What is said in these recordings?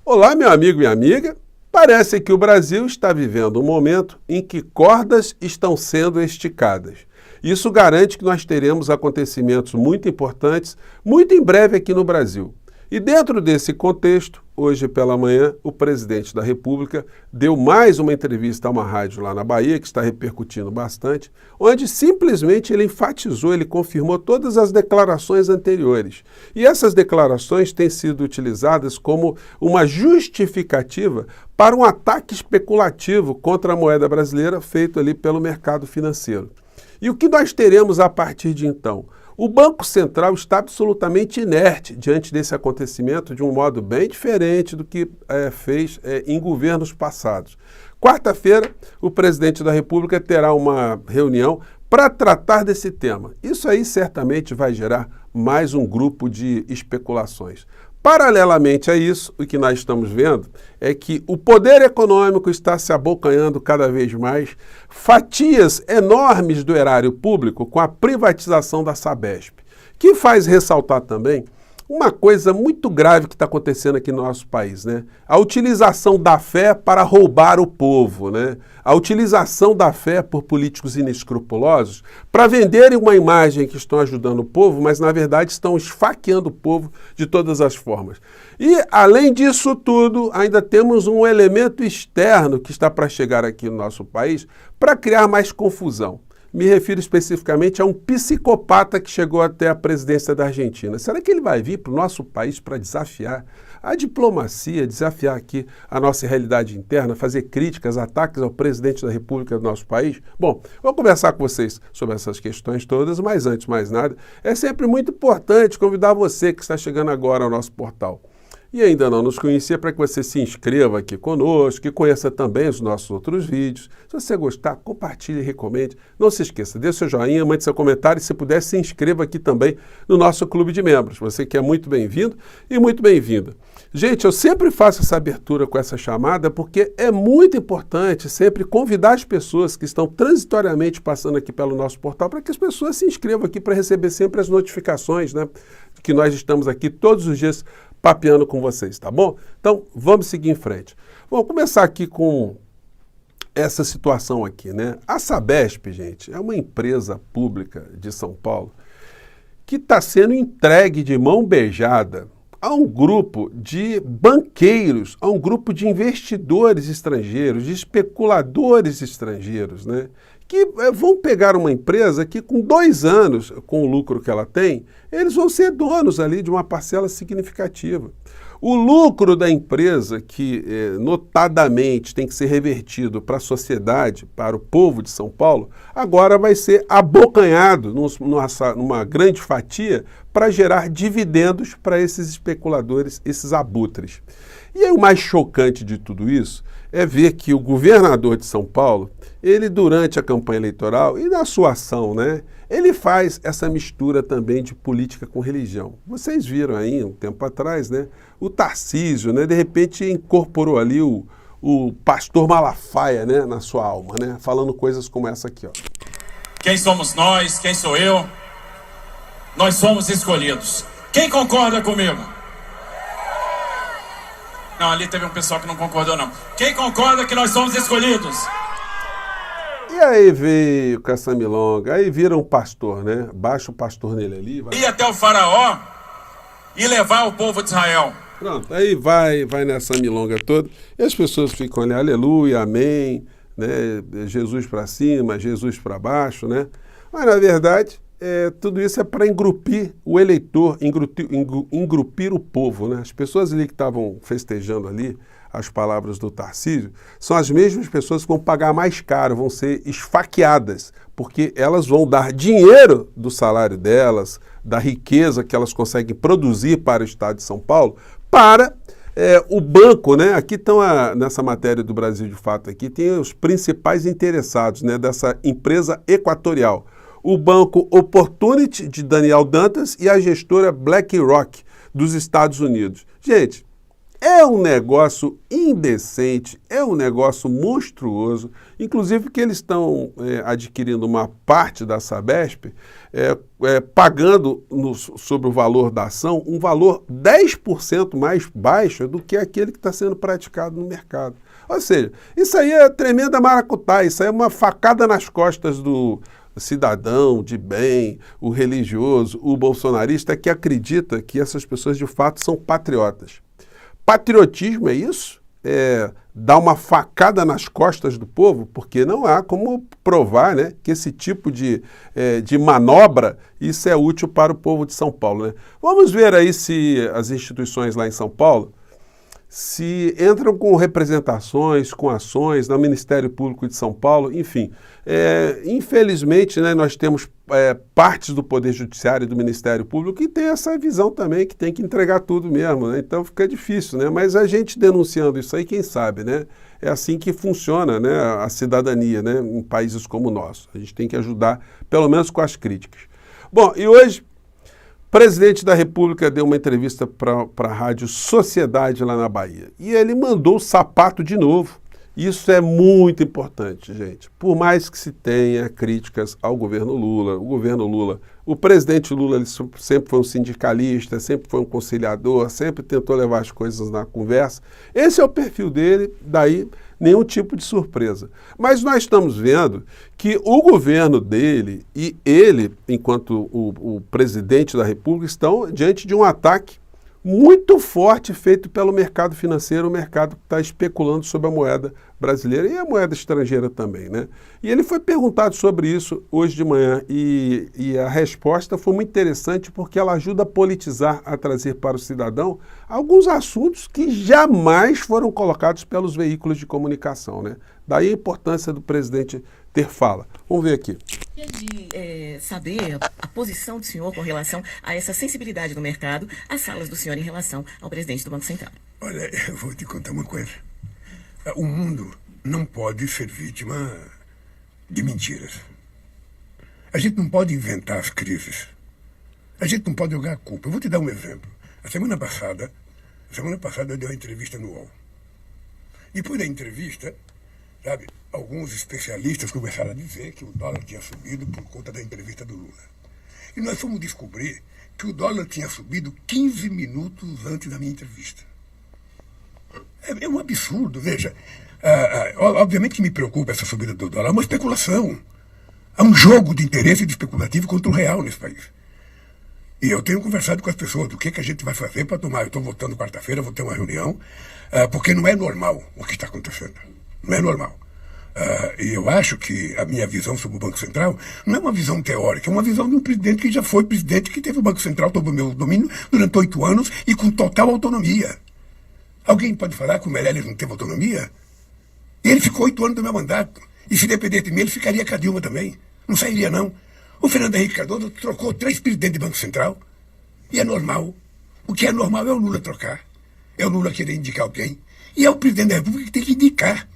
Olá, meu amigo e amiga. Parece que o Brasil está vivendo um momento em que cordas estão sendo esticadas. Isso garante que nós teremos acontecimentos muito importantes muito em breve aqui no Brasil. E dentro desse contexto, hoje pela manhã, o presidente da República deu mais uma entrevista a uma rádio lá na Bahia, que está repercutindo bastante, onde simplesmente ele enfatizou, ele confirmou todas as declarações anteriores. E essas declarações têm sido utilizadas como uma justificativa para um ataque especulativo contra a moeda brasileira feito ali pelo mercado financeiro. E o que nós teremos a partir de então? O Banco Central está absolutamente inerte diante desse acontecimento de um modo bem diferente do que fez em governos passados. Quarta-feira, o presidente da República terá uma reunião para tratar desse tema. Isso aí certamente vai gerar mais um grupo de especulações. Paralelamente a isso, o que nós estamos vendo é que o poder econômico está se abocanhando cada vez mais, fatias enormes do erário público com a privatização da Sabesp, que faz ressaltar também uma coisa muito grave que está acontecendo aqui no nosso país, né? A utilização da fé para roubar o povo, né? A utilização da fé por políticos inescrupulosos para venderem uma imagem que estão ajudando o povo, mas na verdade estão esfaqueando o povo de todas as formas. E além disso tudo, ainda temos um elemento externo que está para chegar aqui no nosso país para criar mais confusão. Me refiro especificamente a um psicopata que chegou até a presidência da Argentina. Será que ele vai vir para o nosso país para desafiar a diplomacia, desafiar aqui a nossa realidade interna, fazer críticas, ataques ao presidente da República do nosso país? Bom, vou conversar com vocês sobre essas questões todas, mas antes de mais nada, é sempre muito importante convidar você que está chegando agora ao nosso portal e ainda não nos conhecia, para que você se inscreva aqui conosco, que conheça também os nossos outros vídeos. Se você gostar, compartilhe e recomende. Não se esqueça, dê seu joinha, mande seu comentário e, se puder, se inscreva aqui também no nosso clube de membros. Você que é muito bem-vindo e muito bem-vinda. Gente, eu sempre faço essa abertura com essa chamada porque é muito importante sempre convidar as pessoas que estão transitoriamente passando aqui pelo nosso portal para que as pessoas se inscrevam aqui para receber sempre as notificações, né? Que nós estamos aqui todos os dias papeando com vocês, tá bom? Então, vamos seguir em frente. Vamos começar aqui com essa situação aqui, né? A Sabesp, gente, é uma empresa pública de São Paulo que está sendo entregue de mão beijada a um grupo de banqueiros, a um grupo de investidores estrangeiros, de especuladores estrangeiros, né? Que vão pegar uma empresa que com 2 anos, com o lucro que ela tem, eles vão ser donos ali de uma parcela significativa. O lucro da empresa, que notadamente tem que ser revertido para a sociedade, para o povo de São Paulo, agora vai ser abocanhado numa grande fatia para gerar dividendos para esses especuladores, esses abutres. E aí o mais chocante de tudo isso é ver que o governador de São Paulo, ele durante a campanha eleitoral e na sua ação, né, ele faz essa mistura também de política com religião. Vocês viram aí um tempo atrás, né, o Tarcísio, né, de repente incorporou ali o pastor Malafaia, né, na sua alma, né, falando coisas como essa aqui, ó. Quem somos nós? Quem sou eu? Nós somos escolhidos. Quem concorda comigo? Não, ali teve um pessoal que não concordou, não. Quem concorda que nós somos escolhidos? E aí veio com essa milonga, aí vira um pastor, né? Baixa o pastor nele ali. Vai... Ir até o faraó e levar o povo de Israel. Pronto, aí vai nessa milonga toda. E as pessoas ficam ali, aleluia, amém, né? Jesus para cima, Jesus para baixo, né? Mas na verdade... tudo isso é para engrupir o eleitor, engrupir o povo, né? As pessoas ali que estavam festejando ali as palavras do Tarcísio são as mesmas pessoas que vão pagar mais caro, vão ser esfaqueadas, porque elas vão dar dinheiro do salário delas, da riqueza que elas conseguem produzir para o Estado de São Paulo, para o banco, né? Aqui estão, nessa matéria do Brasil de Fato, aqui tem os principais interessados, né, dessa empresa equatorial. O banco Opportunity, de Daniel Dantas, e a gestora BlackRock, dos Estados Unidos. Gente, é um negócio indecente, é um negócio monstruoso, inclusive que eles estão adquirindo uma parte da Sabesp, pagando sobre o valor da ação um valor 10% mais baixo do que aquele que está sendo praticado no mercado. Ou seja, isso aí é tremenda maracutaia, isso aí é uma facada nas costas do cidadão de bem, o religioso, o bolsonarista que acredita que essas pessoas de fato são patriotas. Patriotismo é isso? É dar uma facada nas costas do povo? Porque não há como provar, né, que esse tipo de manobra, isso é útil para o povo de São Paulo, né? Vamos ver aí se as instituições lá em São Paulo se entram com representações, com ações no Ministério Público de São Paulo, enfim. Infelizmente, né, nós temos partes do Poder Judiciário e do Ministério Público que tem essa visão também, que tem que entregar tudo mesmo, né? Então fica difícil, né? Mas a gente denunciando isso aí, quem sabe, né? É assim que funciona, né, a cidadania, né, em países como o nosso. A gente tem que ajudar, pelo menos com as críticas. Bom, e hoje o presidente da República deu uma entrevista para a Rádio Sociedade lá na Bahia. E ele mandou o sapato de novo. Isso é muito importante, gente. Por mais que se tenha críticas ao governo Lula, o presidente Lula ele sempre foi um sindicalista, sempre foi um conciliador, sempre tentou levar as coisas na conversa. Esse é o perfil dele, daí nenhum tipo de surpresa. Mas nós estamos vendo que o governo dele e ele, enquanto o presidente da República, estão diante de um ataque muito forte feito pelo mercado financeiro, o mercado que está especulando sobre a moeda brasileira e a moeda estrangeira também, né? E ele foi perguntado sobre isso hoje de manhã e a resposta foi muito interessante porque ela ajuda a politizar, a trazer para o cidadão alguns assuntos que jamais foram colocados pelos veículos de comunicação, né? Daí a importância do presidente ter fala. Vamos ver aqui. De saber a posição do senhor com relação a essa sensibilidade do mercado, as falas do senhor em relação ao presidente do Banco Central. Olha, eu vou te contar uma coisa. O mundo não pode ser vítima de mentiras. A gente não pode inventar as crises. A gente não pode jogar a culpa. Eu vou te dar um exemplo. A semana passada eu dei uma entrevista no UOL. Depois da entrevista, sabe, alguns especialistas começaram a dizer que o dólar tinha subido por conta da entrevista do Lula. E nós fomos descobrir que o dólar tinha subido 15 minutos antes da minha entrevista. É um absurdo, veja. Obviamente que me preocupa essa subida do dólar. É uma especulação. Há um jogo de interesse especulativo contra o real nesse país. E eu tenho conversado com as pessoas do que a gente vai fazer para tomar. Eu estou voltando quarta-feira, vou ter uma reunião, porque não é normal o que está acontecendo. Não é normal. E eu acho que a minha visão sobre o Banco Central não é uma visão teórica, é uma visão de um presidente que já foi presidente, que teve o Banco Central sob o meu domínio durante 8 anos e com total autonomia. Alguém pode falar que o Meirelles não teve autonomia? Ele ficou 8 anos do meu mandato. E se depender de mim, ele ficaria com a Dilma também. Não sairia, não. O Fernando Henrique Cardoso trocou 3 presidentes do Banco Central. E é normal. O que é normal é o Lula trocar. É o Lula querer indicar alguém. E é o presidente da República que tem que indicar.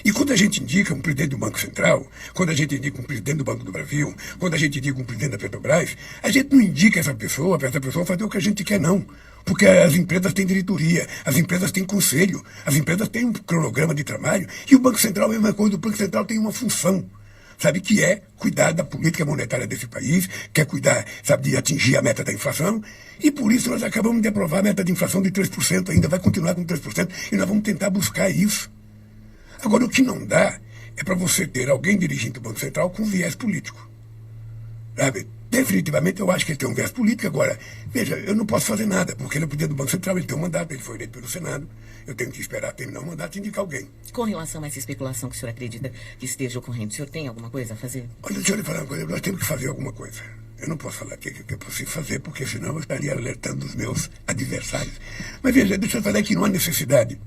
E quando a gente indica um presidente do Banco Central, quando a gente indica um presidente do Banco do Brasil, quando a gente indica um presidente da Petrobras, a gente não indica essa pessoa para essa pessoa fazer o que a gente quer, não. Porque as empresas têm diretoria, as empresas têm conselho, as empresas têm um cronograma de trabalho, e o Banco Central é a mesma coisa. O Banco Central tem uma função, sabe, que é cuidar da política monetária desse país, quer cuidar, sabe, de atingir a meta da inflação, e por isso nós acabamos de aprovar a meta de inflação de 3%, ainda vai continuar com 3%, e nós vamos tentar buscar isso. Agora, o que não dá é para você ter alguém dirigindo o Banco Central com viés político. Sabe? Definitivamente eu acho que ele tem um viés político. Agora, veja, eu não posso fazer nada, porque ele é presidente do Banco Central, ele tem um mandato, ele foi eleito pelo Senado. Eu tenho que esperar terminar o mandato e indicar alguém. Com relação a essa especulação que o senhor acredita que esteja ocorrendo, o senhor tem alguma coisa a fazer? Olha, deixa eu lhe falar uma coisa, nós temos que fazer alguma coisa. Eu não posso falar o que é possível fazer, porque senão eu estaria alertando os meus adversários. Mas veja, deixa eu falar que não há necessidade.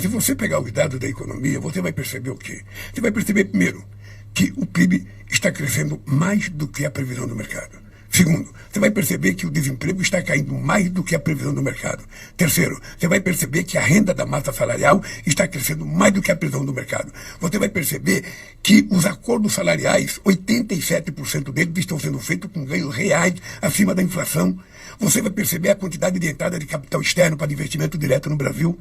Se você pegar os dados da economia, você vai perceber o quê? Você vai perceber, primeiro, que o PIB está crescendo mais do que a previsão do mercado. Segundo, você vai perceber que o desemprego está caindo mais do que a previsão do mercado. Terceiro, você vai perceber que a renda da massa salarial está crescendo mais do que a previsão do mercado. Você vai perceber que os acordos salariais, 87% deles estão sendo feitos com ganhos reais acima da inflação. você vai perceber a quantidade de entrada de capital externo para investimento direto no Brasil.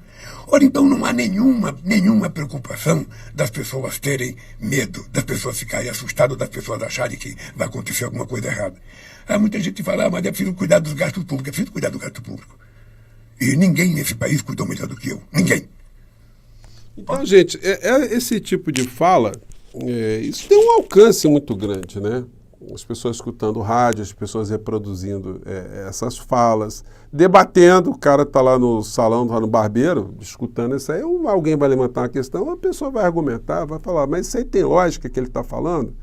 Ora, então não há nenhuma preocupação das pessoas terem medo, das pessoas ficarem assustadas, das pessoas acharem que vai acontecer alguma coisa errada. Há muita gente que fala, mas é preciso cuidar dos gastos públicos, é preciso cuidar do gasto público. E ninguém nesse país cuidou melhor do que eu. Ninguém. Então, gente, esse tipo de fala, isso tem um alcance muito grande, né? As pessoas escutando rádio, as pessoas reproduzindo essas falas, debatendo, o cara está lá no salão, lá no barbeiro, escutando isso aí, alguém vai levantar uma questão, a pessoa vai argumentar, vai falar, mas isso aí tem lógica que ele está falando?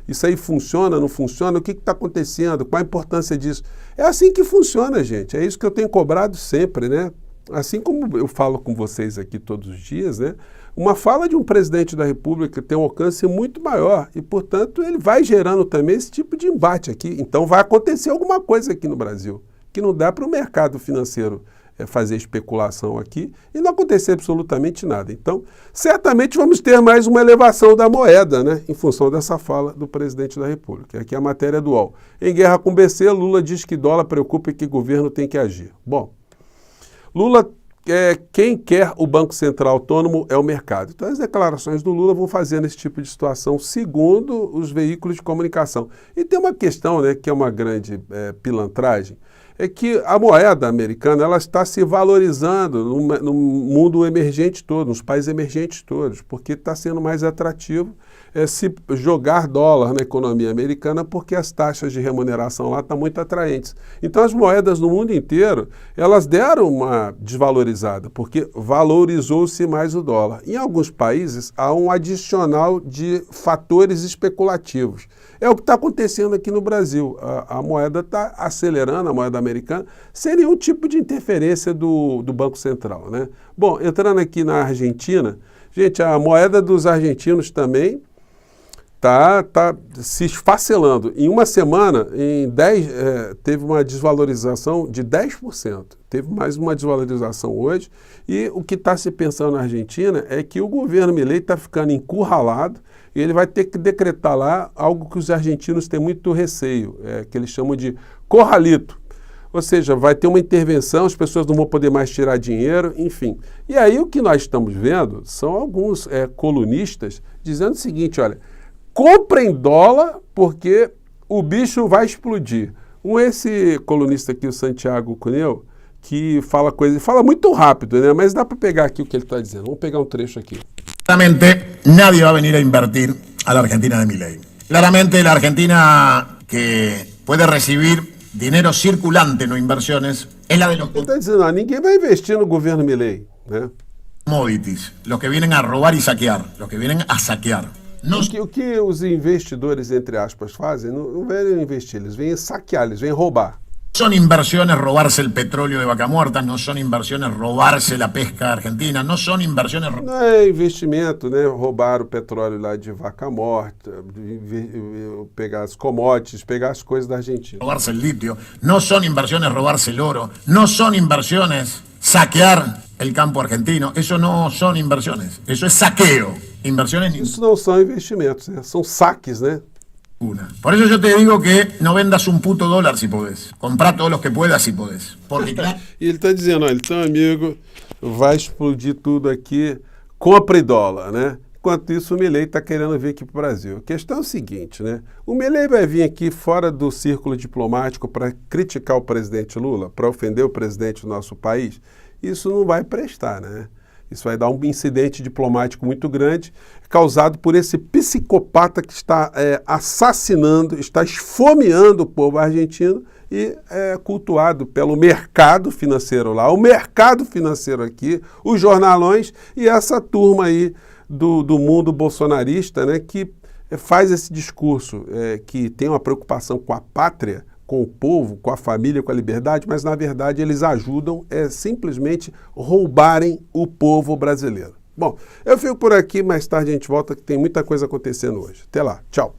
Isso aí funciona, não funciona? O que está acontecendo? Qual a importância disso? É assim que funciona, gente. É isso que eu tenho cobrado sempre, né? Assim como eu falo com vocês aqui todos os dias, né? Uma fala de um presidente da República tem um alcance muito maior e, portanto, ele vai gerando também esse tipo de embate aqui. Então vai acontecer alguma coisa aqui no Brasil, que não dá para o mercado financeiro fazer especulação aqui e não acontecer absolutamente nada. Então, certamente vamos ter mais uma elevação da moeda, né, em função dessa fala do presidente da República. Aqui é a matéria do UOL. Em guerra com o BC, Lula diz que dólar preocupa e que o governo tem que agir. Bom, Lula, quem quer o Banco Central autônomo é o mercado. Então as declarações do Lula vão fazendo esse tipo de situação segundo os veículos de comunicação. E tem uma questão, né, que é uma grande pilantragem, é que a moeda americana ela está se valorizando no mundo emergente todo, nos países emergentes todos, porque está sendo mais atrativo se jogar dólar na economia americana, porque as taxas de remuneração lá estão muito atraentes. Então as moedas no mundo inteiro, elas deram uma desvalorizada, porque valorizou-se mais o dólar. Em alguns países há um adicional de fatores especulativos. É o que está acontecendo aqui no Brasil. A moeda está acelerando, a moeda americana, sem nenhum tipo de interferência do Banco Central, né? Bom, entrando aqui na Argentina, gente, a moeda dos argentinos também está se esfacelando. Em uma semana, teve uma desvalorização de 10%. Teve mais uma desvalorização hoje. E o que está se pensando na Argentina é que o governo Milei está ficando encurralado e ele vai ter que decretar lá algo que os argentinos têm muito receio, que eles chamam de corralito. Ou seja, vai ter uma intervenção, as pessoas não vão poder mais tirar dinheiro, enfim. E aí o que nós estamos vendo são alguns colunistas dizendo o seguinte, olha, comprem dólar porque o bicho vai explodir. Esse colunista aqui, o Santiago Cuneu, que fala muito rápido, né? Mas dá para pegar aqui o que ele está dizendo. Vamos pegar um trecho aqui. Claramente nadie va a venir a invertir a la Argentina de Milei. Claramente la Argentina que puede recibir dinero circulante, no inversiones, es la de los Ele está dizendo, ninguém vai investir no governo Milei, né? commodities, los que vienen a robar y saquear, los que vienen a saquear. No O que os investidores, entre aspas, fazem, não vêm investir, eles vêm saquear, eles vêm roubar. son inversiones robarse el petróleo de Vaca Muerta, no son inversiones robarse la pesca argentina, no son inversiones Não é investimento, né? Roubar o petróleo lá de Vaca Morta, pegar as commodities, pegar as coisas da Argentina. robarse el litio, no son inversiones robarse el oro, no son inversiones saquear el campo argentino, eso no son inversiones, eso es saqueo, inversiones Isso não são investimentos, né? São saques, né? ninguna. Por eso yo te digo que no vendas un puto dólar si podés, comprá todos los que puedas si podés, porque claro, E ele está dizendo, olha, então, amigo, vai explodir tudo aqui, compre dólar, né? Enquanto isso, o Milei está querendo vir aqui para o Brasil. A questão é o seguinte, né? O Milei vai vir aqui fora do círculo diplomático para criticar o presidente Lula, para ofender o presidente do nosso país. Isso não vai prestar, né? Isso vai dar um incidente diplomático muito grande, causado por esse psicopata que está assassinando, está esfomeando o povo argentino e é cultuado pelo mercado financeiro lá, o mercado financeiro aqui, os jornalões e essa turma aí do mundo bolsonarista, né, que faz esse discurso, que tem uma preocupação com a pátria, com o povo, com a família, com a liberdade, mas na verdade eles ajudam simplesmente roubarem o povo brasileiro. Bom, eu fico por aqui, mais tarde a gente volta que tem muita coisa acontecendo hoje. Até lá, tchau!